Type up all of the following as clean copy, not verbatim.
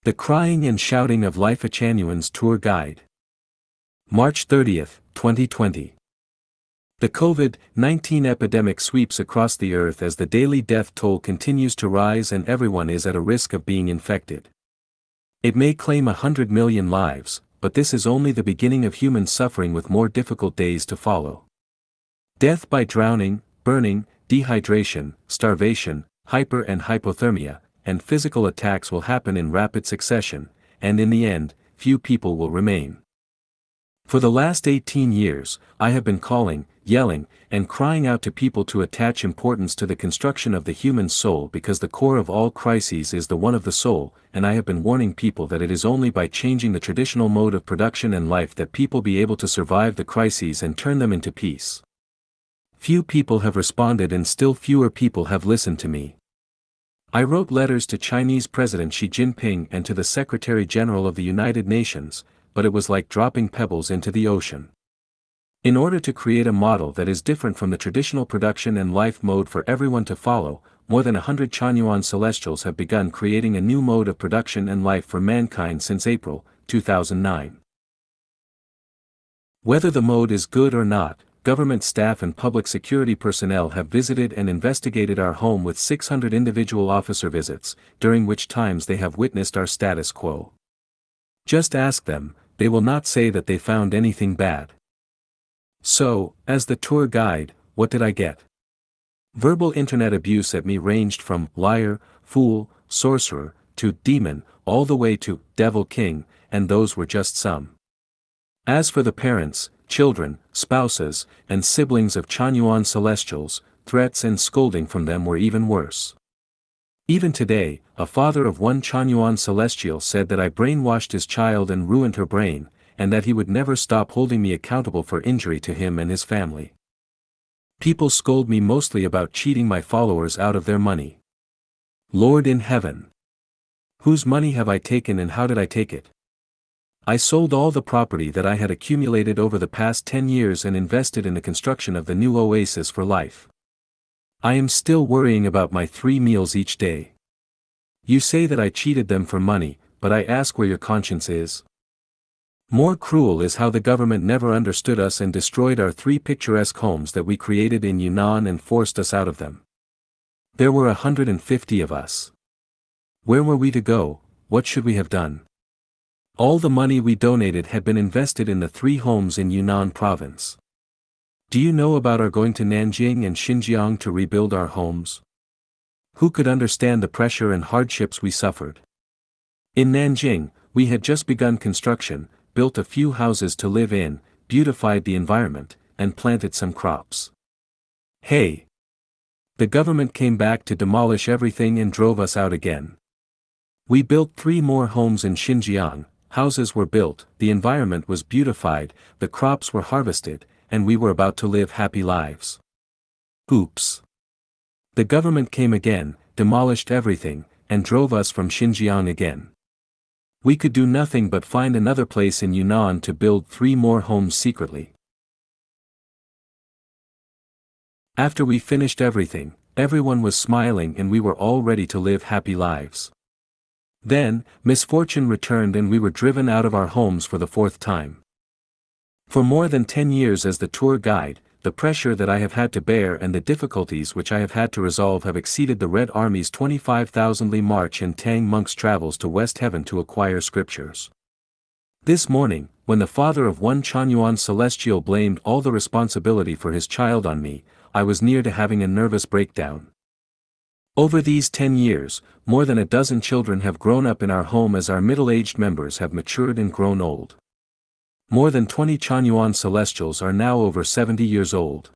The Crying and Shouting of Lifechanyuan's Tour Guide. March 30, 2020. The COVID-19 epidemic sweeps across the earth as the daily death toll continues to rise and everyone is at a risk of being infected. It may claim 100 million lives, but this is only the beginning of human suffering with more difficult days to follow. Death by drowning, burning, dehydration, starvation, hyper and hypothermia, and physical attacks will happen in rapid succession, and in the end, few people will remain. For the last 18 years, I have been calling, yelling, and crying out to people to attach importance to the construction of the human soul because the core of all crises is the one of the soul, and I have been warning people that it is only by changing the traditional mode of production and life that people be able to survive the crises and turn them into peace. Few people have responded and still fewer people have listened to me. I wrote letters to Chinese President Xi Jinping and to the Secretary General of the United Nations, but it was like dropping pebbles into the ocean. In order to create a model that is different from the traditional production and life mode for everyone to follow, more than 100 Chanyuan celestials have begun creating a new mode of production and life for mankind since April 2009. Whether the mode is good or not, government staff and public security personnel have visited and investigated our home with 600 individual officer visits, during which times they have witnessed our status quo. Just ask them, they will not say that they found anything bad. So, as the tour guide, what did I get? Verbal internet abuse at me ranged from liar, fool, sorcerer, to demon, all the way to devil king, and those were just some. As for the parents, children, spouses, and siblings of Chanyuan celestials, threats and scolding from them were even worse. Even today, a father of one Chanyuan celestial said that I brainwashed his child and ruined her brain, and that he would never stop holding me accountable for injury to him and his family. People scold me mostly about cheating my followers out of their money. Lord in heaven! Whose money have I taken and how did I take it? I sold all the property that I had accumulated over the past 10 years and invested in the construction of the new oasis for life. I am still worrying about my 3 meals each day. You say that I cheated them for money, but I ask where your conscience is. More cruel is how the government never understood us and destroyed our 3 picturesque homes that we created in Yunnan and forced us out of them. There were 150 of us. Where were we to go? What should we have done? All the money we donated had been invested in the 3 homes in Yunnan province. Do you know about our going to Nanjing and Xinjiang to rebuild our homes? Who could understand the pressure and hardships we suffered? In Nanjing, we had just begun construction, built a few houses to live in, beautified the environment, and planted some crops. Hey! The government came back to demolish everything and drove us out again. We built 3 more homes in Xinjiang. Houses were built, the environment was beautified, the crops were harvested, and we were about to live happy lives. Oops. The government came again, demolished everything, and drove us from Xinjiang again. We could do nothing but find another place in Yunnan to build 3 more homes secretly. After we finished everything, everyone was smiling and we were all ready to live happy lives. Then, misfortune returned and we were driven out of our homes for the 4th time. For more than 10 years as the tour guide, the pressure that I have had to bear and the difficulties which I have had to resolve have exceeded the Red Army's 25,000-li march and Tang monks' travels to West Heaven to acquire scriptures. This morning, when the father of one Chanyuan celestial blamed all the responsibility for his child on me, I was near to having a nervous breakdown. Over these 10 years, more than a dozen children have grown up in our home as our middle-aged members have matured and grown old. More than 20 Chanyuan celestials are now over 70 years old.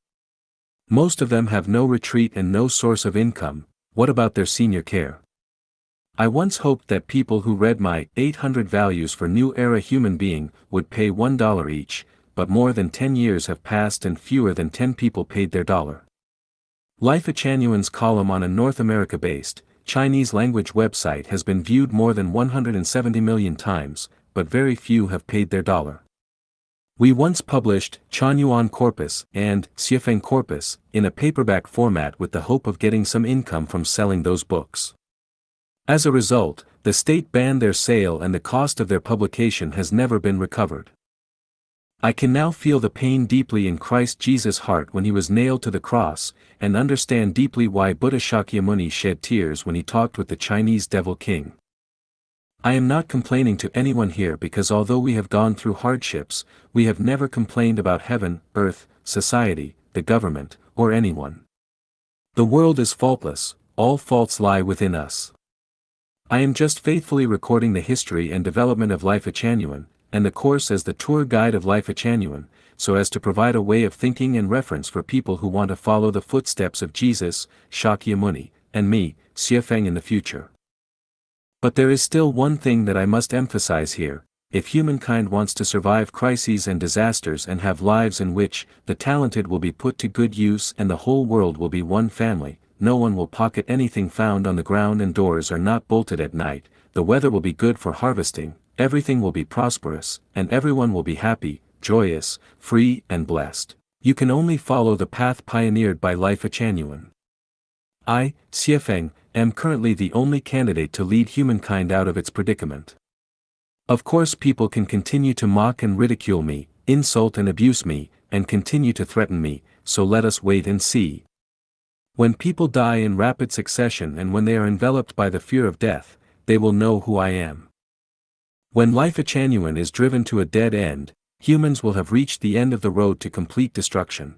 Most of them have no retreat and no source of income. What about their senior care? I once hoped that people who read my 800 values for New Era human being would pay $1 each, but more than 10 years have passed and fewer than 10 people paid their dollar. Lifechanyuan's column on a North America-based, Chinese-language website has been viewed more than 170 million times, but very few have paid their dollar. We once published Chanyuan Corpus and Xiefeng Corpus in a paperback format with the hope of getting some income from selling those books. As a result, the state banned their sale and the cost of their publication has never been recovered. I can now feel the pain deeply in Christ Jesus' heart when he was nailed to the cross, and understand deeply why Buddha Shakyamuni shed tears when he talked with the Chinese devil king. I am not complaining to anyone here because although we have gone through hardships, we have never complained about heaven, earth, society, the government, or anyone. The world is faultless, all faults lie within us. I am just faithfully recording the history and development of Lifechanyuan, and the course as the tour guide of Lifechanyuan, so as to provide a way of thinking and reference for people who want to follow the footsteps of Jesus, Shakyamuni, and me, Xiefeng in the future. But there is still one thing that I must emphasize here: if humankind wants to survive crises and disasters and have lives in which the talented will be put to good use and the whole world will be one family, no one will pocket anything found on the ground and doors are not bolted at night, the weather will be good for harvesting, everything will be prosperous, and everyone will be happy, joyous, free and blessed. You can only follow the path pioneered by Lifechanyuan. I, Xiefeng, am currently the only candidate to lead humankind out of its predicament. Of course people can continue to mock and ridicule me, insult and abuse me, and continue to threaten me, so let us wait and see. When people die in rapid succession and when they are enveloped by the fear of death, they will know who I am. When Lifechanyuan is driven to a dead end, humans will have reached the end of the road to complete destruction.